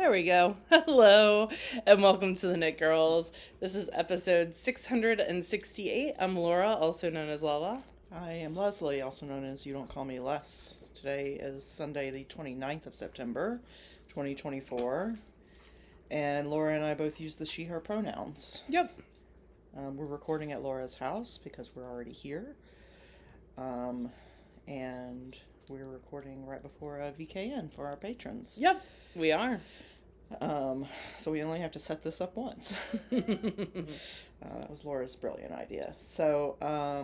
There we go. Hello, and welcome to the Knit Girls. This is episode 668. I'm Laura, also known as Lala. I am Leslie, also known as You Don't Call Me Les. Today is Sunday, the 29th of September, 2024. And Laura and I both use the she, her pronouns. Yep. We're recording at Laura's house because we're already here. And we're recording right before a VKN for our patrons. Yep, we are. So we only have to set this up once. That was Laura's brilliant idea. So, I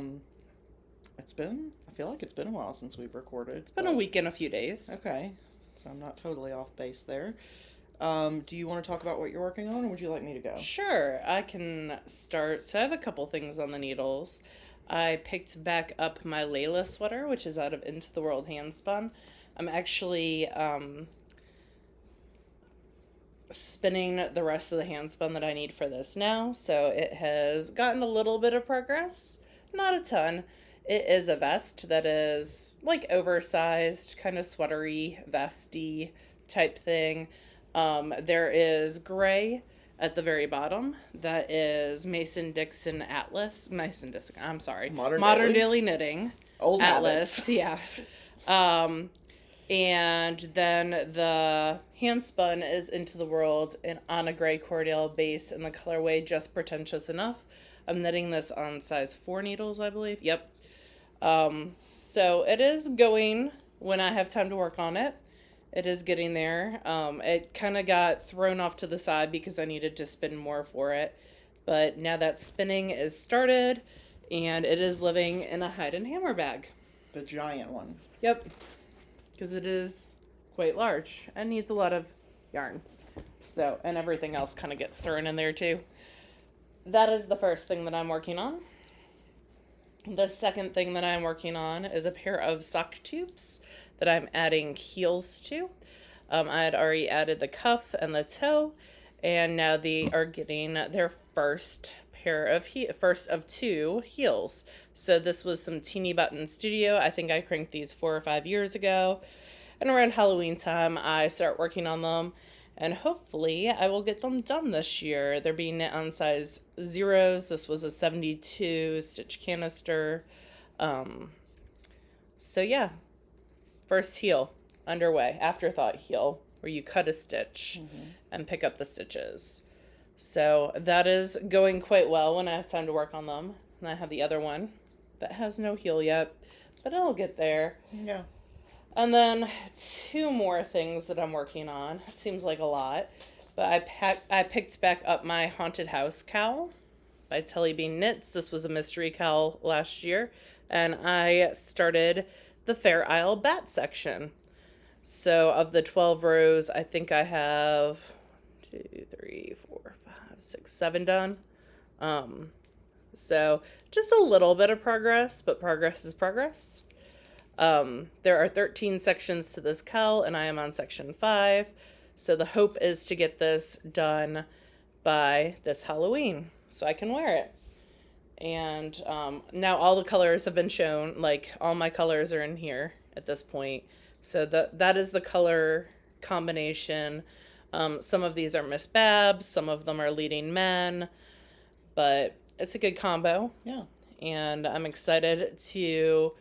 feel like it's been a while since we've recorded. It's been a week and a few days. Okay, so I'm not totally off base there. Do you want to talk about what you're working on, or would you like me to go? Sure, I can start. So I have a couple things on the needles. I picked back up my Layla sweater, which is out of Into the World Handspun. I'm actually spinning the rest of the handspun that I need for this now, so it has gotten a little bit of progress. Not a ton. It is a vest that is like oversized, kind of sweatery, vesty type thing. There is gray at the very bottom. That is Mason Dixon Atlas. Modern Daily Knitting. Old Atlas, habits. yeah. And then the handspun is Into the World and on a gray Cordell base in the colorway Just Pretentious Enough. I'm knitting this on size 4 needles, I believe. Yep. So it is going when I have time to work on it. It is getting there. It kind of got thrown off to the side because I needed to spin more for it. But now that spinning is started, and it is living in a hide and hammer bag. The giant one. Yep. Because it is quite large and needs a lot of yarn. So, and everything else kind of gets thrown in there too. That is the first thing that I'm working on. The second thing that I'm working on is a pair of sock tubes that I'm adding heels to. I had already added the cuff and the toe, and now they are getting their first of 2 heels. So this was some Teeny Button Studio. I think I cranked these 4 or 5 years ago. And around Halloween time, I start working on them. And hopefully, I will get them done this year. They're being knit on size 0s. This was a 72 stitch canister. So yeah, first heel underway. Afterthought heel, where you cut a stitch and pick up the stitches. So that is going quite well when I have time to work on them. And I have the other one that has no heel yet, but it'll get there. Yeah. And then 2 more things that I'm working on. It seems like a lot, but I picked back up my Haunted House cowl by Telly Bean Knits. This was a mystery cowl last year, and I started the Fair Isle Bat section. So of the 12 rows, I think I have 2, 3, 4, 5, 6, 7 done. So just a little bit of progress, but progress is progress. There are 13 sections to this cowl, and I am on section 5. So the hope is to get this done by this Halloween so I can wear it. And now all the colors have been shown, like all my colors are in here at this point. So that is the color combination. Some of these are Miss Babs, some of them are Leading Men, but it's a good combo. Yeah. And I'm excited to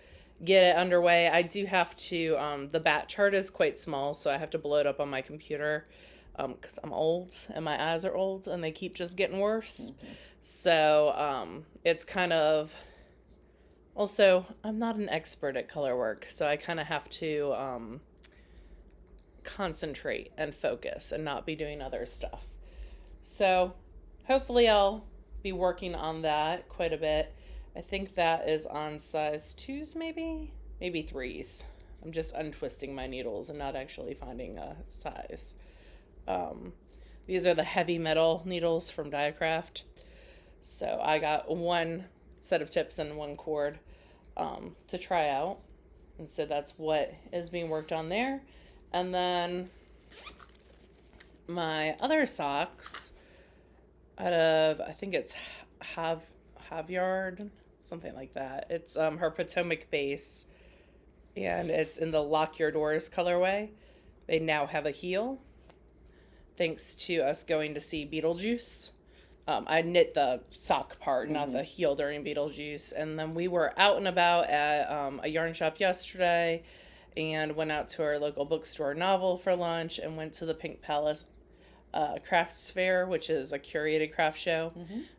get it underway. I do have to, the bat chart is quite small, so I have to blow it up on my computer because I'm old and my eyes are old and they keep just getting worse. So it's kind of, also, I'm not an expert at color work, so I kind of have to concentrate and focus and not be doing other stuff. So hopefully I'll be working on that quite a bit. I think that is on size 2s, maybe 3s. I'm just untwisting my needles and not actually finding a size. These are the heavy metal needles from Diacraft. So I got 1 set of tips and 1 cord to try out. And so that's what is being worked on there. And then my other socks out of, I think it's Havyard, something like that. It's her Potomac base, and it's in the Lock Your Doors colorway. They now have a heel. thanks to us going to see Beetlejuice. I knit the sock part, not the heel during Beetlejuice. And then we were out and about at a yarn shop yesterday and went out to our local bookstore Novel for lunch and went to the Pink Palace Crafts Fair, which is a curated craft show.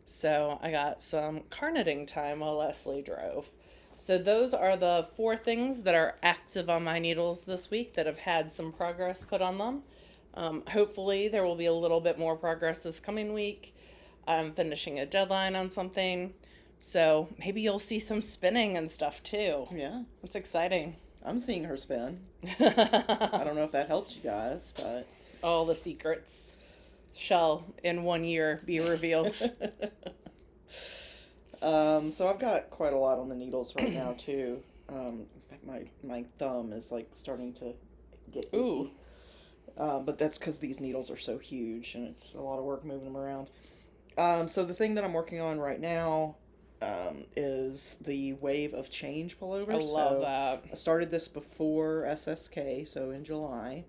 So I got some car knitting time while Leslie drove. So those are the 4 things that are active on my needles this week that have had some progress put on them. Hopefully there will be a little bit more progress this coming week. I'm finishing a deadline on something. So maybe you'll see some spinning and stuff too. Yeah. It's exciting. I'm seeing her spin. I don't know if that helps you guys, but... All the secrets shall in 1 year be revealed. So I've got quite a lot on the needles right now too. My thumb is like starting to get icky. Ooh. But that's because these needles are so huge and it's a lot of work moving them around. So the thing that I'm working on right now is the Wave of Change pullover. I love that. I started this before SSK, so in July,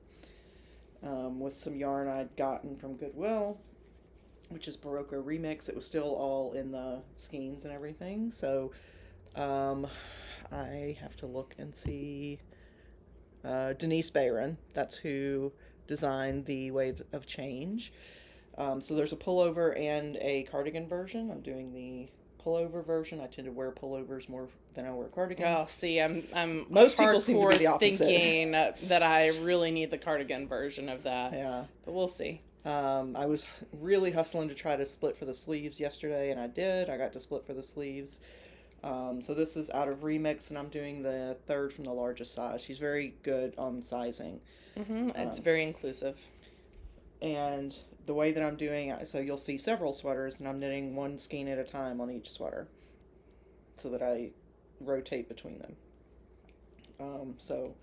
with some yarn I'd gotten from Goodwill, which is Barocco Remix. It was still all in the skeins and everything, so I have to look and see. Denise Bayron, that's who designed the Wave of Change. So there's a pullover and a cardigan version. I'm doing the pullover version. I tend to wear pullovers more than I wear cardigans. Oh, see, I'm Most people seem to be the hardcore opposite. thinking that I really need the cardigan version of that. Yeah. But we'll see. I was really hustling to try to split for the sleeves yesterday, and I did. I got to split for the sleeves. So this is out of Remix, and I'm doing the 3rd from the largest size. She's very good on sizing. It's very inclusive. And the way that I'm doing, so you'll see several sweaters, and I'm knitting 1 skein at a time on each sweater so that I rotate between them. So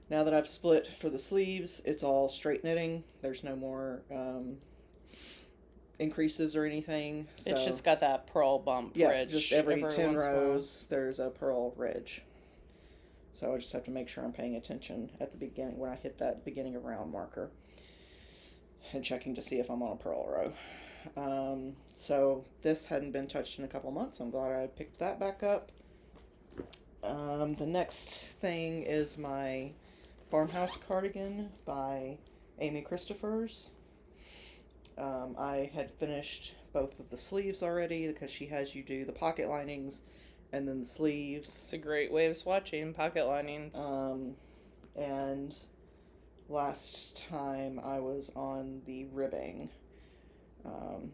now that I've split for the sleeves, it's all straight knitting. There's no more increases or anything. So, It's just got that purl bump ridge. just every 10 once in a while. rows, there's a purl ridge. So I just have to make sure I'm paying attention at the beginning when I hit that beginning of round marker and checking to see if I'm on a purl row. So this hadn't been touched in a couple months. I'm glad I picked that back up. The next thing is my Farmhouse Cardigan by Amy Christophers. I had finished both of the sleeves already because she has you do the pocket linings and then the sleeves. It's a great way of swatching pocket linings. And last time I was on the ribbing.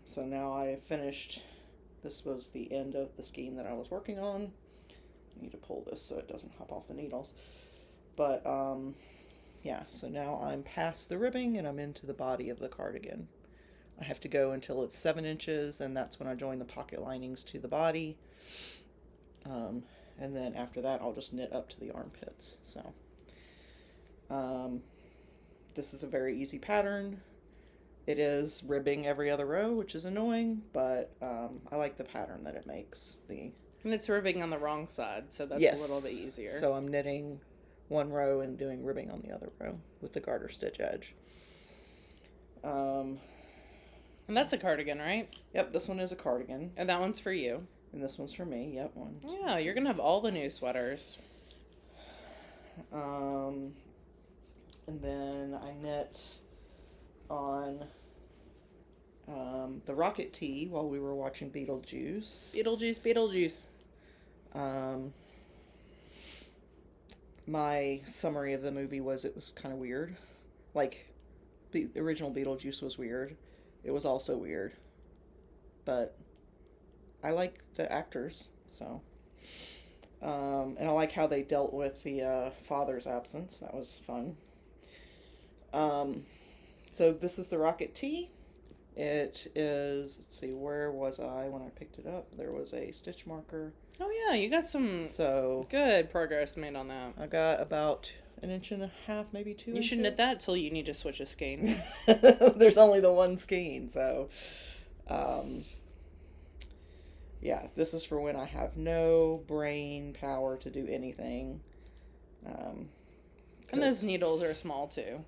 So now I finished. This was the end of the skein that I was working on. I need to pull this so it doesn't hop off the needles. But yeah, so now I'm past the ribbing and I'm into the body of the cardigan. I have to go until it's 7 inches, and that's when I join the pocket linings to the body. And then after that, I'll just knit up to the armpits. So this is a very easy pattern. It is ribbing every other row, which is annoying, but I like the pattern that it makes. And it's ribbing on the wrong side, so that's Yes. a little bit easier. So I'm knitting one row and doing ribbing on the other row with the garter stitch edge. And that's a cardigan, right? Yep, this one is a cardigan. And that one's for you. And this one's for me. Yep, one. Yeah, you're going to have all the new sweaters. And then I knit on the Rocket Tee while we were watching Beetlejuice. Beetlejuice. My summary of the movie was it was kind of weird. Like, the original Beetlejuice was weird. It was also weird. But I like the actors, so. And I like how they dealt with the father's absence. That was fun. So this is the Rocket Tee. It is, let's see, where was I when I picked it up? There was a stitch marker. Oh yeah, you got some good progress made on that. I got about 1.5 inches, maybe 2 inches. You should knit that till you need to switch a skein. There's only the one skein, so yeah, this is for when I have no brain power to do anything. And those needles are small too.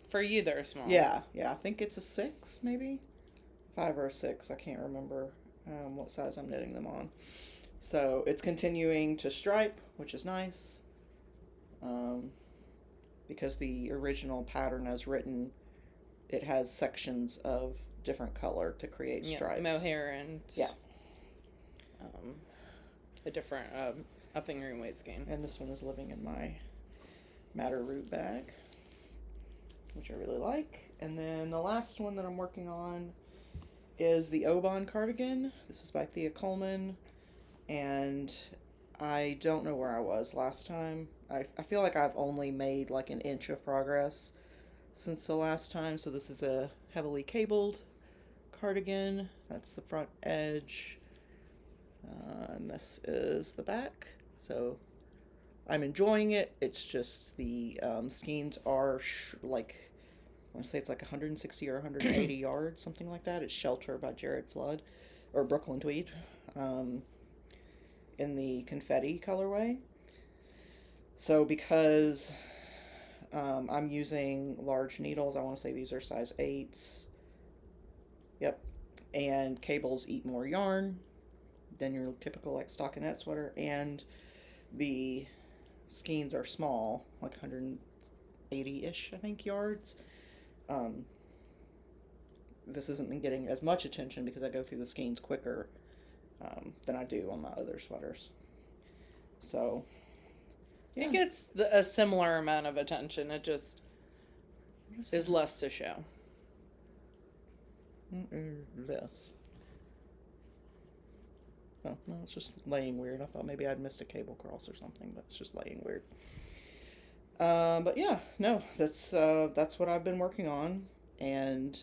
For you, they're small. Yeah, I think it's a 6, maybe 5 or a 6. I can't remember what size I'm knitting them on. So it's continuing to stripe, which is nice. Because the original pattern as written, it has sections of different color to create stripes. Mohair and a different a fingering weight skein. And this one is living in my Matter Root bag, which I really like. And then the last one that I'm working on is the Oban cardigan. This is by TheKnitGirlls, and I don't know where I was last time. I feel like I've only made like an inch of progress since the last time. So this is a heavily cabled cardigan. That's the front edge. And this is the back. So I'm enjoying it. It's just the skeins are like, I want to say it's like 160 or 180 yards, something like that. It's Shelter by Jared Flood, or Brooklyn Tweed, in the confetti colorway. So because I'm using large needles, I want to say these are size 8s. Yep. And cables eat more yarn than your typical like stockinette sweater, and the skeins are small, like 180-ish, I think, yards. This hasn't been getting as much attention because I go through the skeins quicker than I do on my other sweaters. So yeah. It gets a similar amount of attention. It just is less to show. Less. Oh, no, it's just laying weird. I thought maybe I'd missed a cable cross or something, but it's just laying weird. But yeah, no, that's what I've been working on, and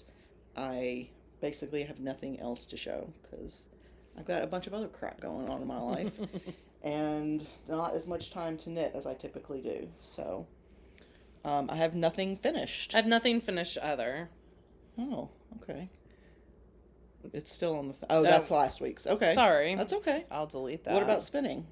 I basically have nothing else to show because I've got a bunch of other crap going on in my life, and not as much time to knit as I typically do. So, I have nothing finished. I have nothing finished either. Oh, okay. It's still on the... that's last week's. Okay. Sorry. That's okay. I'll delete that. What about spinning?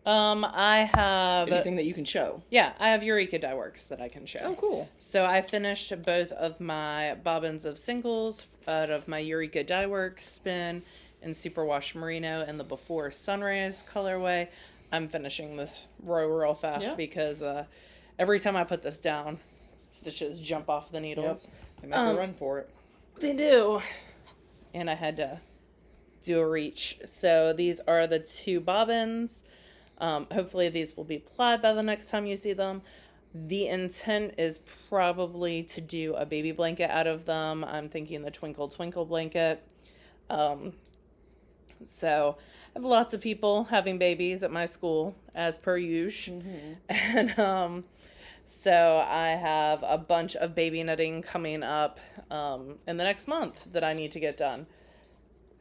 I have... Anything that you can show? Yeah, I have Eureka Dye Works that I can show. Oh, cool. So I finished both of my bobbins of singles out of my Eureka Dye Works spin in Superwash Merino and the Before Sunrise colorway. I'm finishing this real fast because every time I put this down, stitches jump off the needles. Yep. They make a run for it. They do. And I had to do a reach. So these are the 2 bobbins. Hopefully these will be plied by the next time you see them. The intent is probably to do a baby blanket out of them. I'm thinking the Twinkle Twinkle blanket. So I have lots of people having babies at my school, as per usual. Mm-hmm. And so I have a bunch of baby knitting coming up in the next month that I need to get done.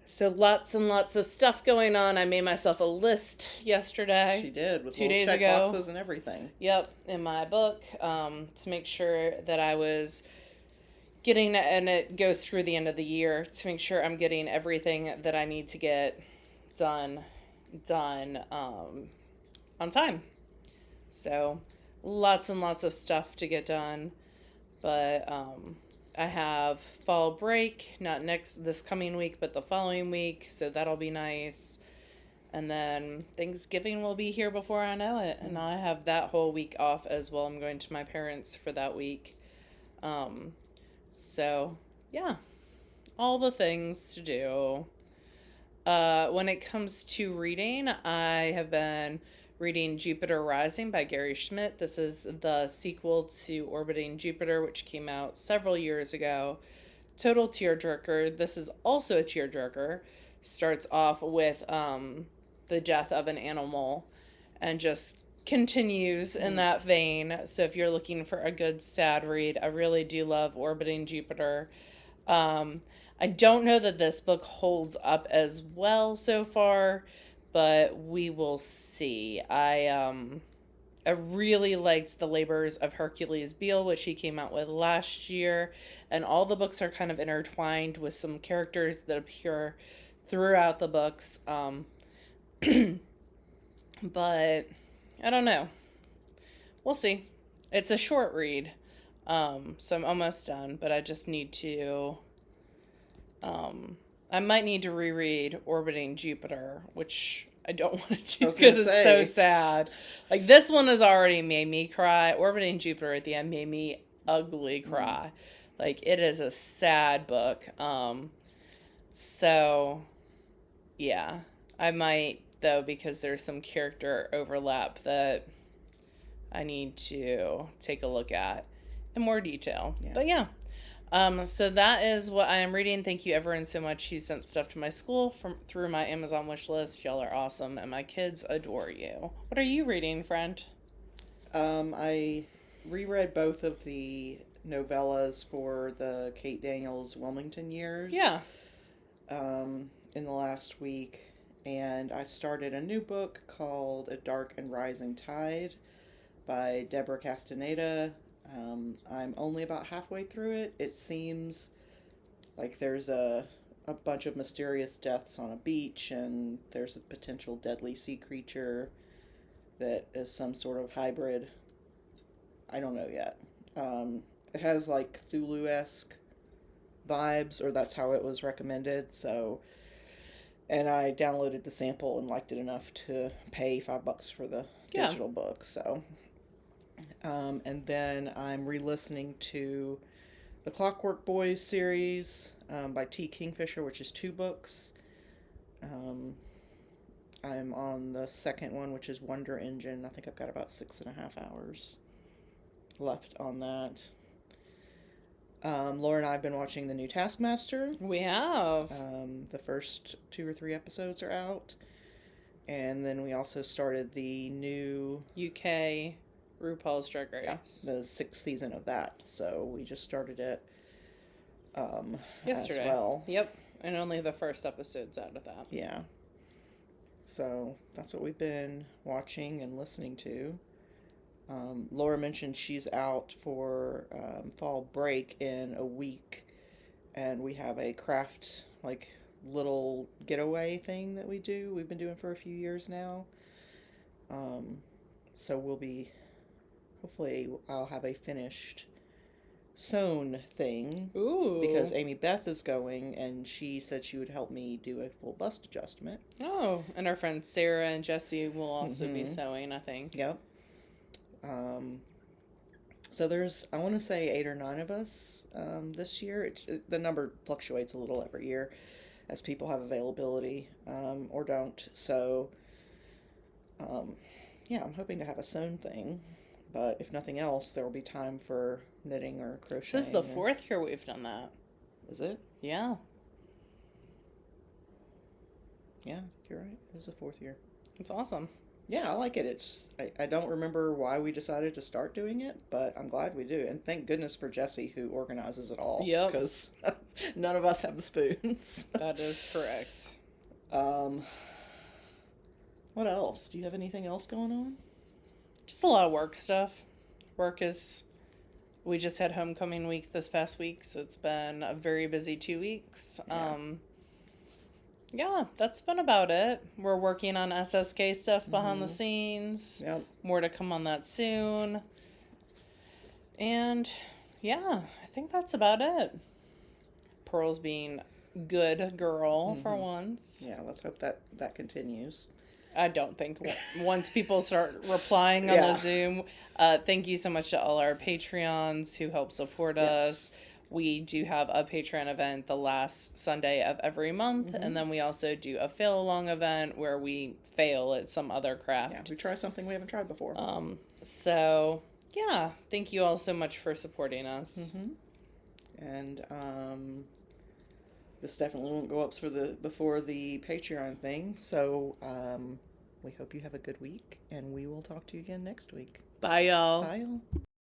So lots and lots of stuff going on. I made myself a list yesterday. She did, with 2 little days check ago. boxes and everything. Yep, in my book, to make sure that I was getting, and it goes through the end of the year, to make sure I'm getting everything that I need to get done on time. So lots and lots of stuff to get done, but I have fall break, not this coming week, but the following week, so that'll be nice. And then Thanksgiving will be here before I know it, and I have that whole week off as well. I'm going to my parents for that week. So yeah, all the things to do. When it comes to reading, I have been reading Jupiter Rising by Gary Schmidt. This is the sequel to Orbiting Jupiter, which came out several years ago. Total tearjerker. This is also a tearjerker. Starts off with the death of an animal and just continues in that vein. So if you're looking for a good sad read, I really do love Orbiting Jupiter. I don't know that this book holds up as well so far, but we will see. I really liked The Labors of Hercules Beale, which he came out with last year, and all the books are kind of intertwined with some characters that appear throughout the books. But I don't know. We'll see. It's a short read. So I'm almost done, but I just need to, I might need to reread Orbiting Jupiter, which I don't want to do because it's so sad. Like, this one has already made me cry. Orbiting Jupiter at the end made me ugly cry. Like, it is a sad book. So, yeah. I might, though, because there's some character overlap that I need to take a look at in more detail. Yeah. But yeah. So that is what I am reading. Thank you, everyone, so much. You sent stuff to my school through my Amazon wish list. Y'all are awesome, and my kids adore you. What are you reading, friend? I reread both of the novellas for the Kate Daniels Wilmington years. Yeah. In the last week, and I started a new book called A Dark and Rising Tide by Deborah Castaneda. I'm only about halfway through it. It seems like there's a bunch of mysterious deaths on a beach, and there's a potential deadly sea creature that is some sort of hybrid. I don't know yet. It has like Cthulhu-esque vibes, or that's how it was recommended. So, and I downloaded the sample and liked it enough to pay $5 for the digital book. So, and then I'm re-listening to the Clockwork Boys series by T. Kingfisher, which is 2 books. I'm on the second one, which is Wonder Engine. I think I've got about 6.5 hours left on that. Laura and I have been watching the new Taskmaster. We have. The first 2 or 3 episodes are out. And then we also started the new UK RuPaul's Drag Race. The 6th season of that. So we just started it yesterday as well. Yep. And only the first episode's out of that. Yeah. So that's what we've been watching and listening to. Laura mentioned she's out for fall break in a week, and we have a craft, like, little getaway thing that we do. We've been doing for a few years now. So we'll be, hopefully I'll have a finished sewn thing. Ooh. Because Amy Beth is going, and she said she would help me do a full bust adjustment. Oh, and our friends Sarah and Jesse will also be sewing, I think. Yep. So there's, I want to say 8 or 9 of us this year. The number fluctuates a little every year as people have availability or don't. So, yeah, I'm hoping to have a sewn thing. But if nothing else, there will be time for knitting or crocheting. This is the 4th year we've done that. Is it? Yeah. Yeah, you're right. It is the 4th year. It's awesome. Yeah, I like it. I don't remember why we decided to start doing it, but I'm glad we do. And thank goodness for Jessie, who organizes it all. Yep. Because none of us have the spoons. That is correct. What else? Do you have anything else going on? Just a lot of work stuff. We just had homecoming week this past week, so it's been a very busy 2 weeks. Yeah, that's been about it. We're working on SSK stuff behind the scenes. Yep. More to come on that soon. And yeah, I think that's about it. Pearl's being good girl for once. Yeah, let's hope that continues. I don't think once people start replying on the Zoom. Thank you so much to all our Patreons who help support us. We do have a Patreon event the last Sunday of every month, and then we also do a fail-along event where we fail at some other craft. Yeah, we try something we haven't tried before. So, yeah, thank you all so much for supporting us. And this definitely won't go up before the Patreon thing, so we hope you have a good week, and we will talk to you again next week. Bye, y'all. Bye, y'all.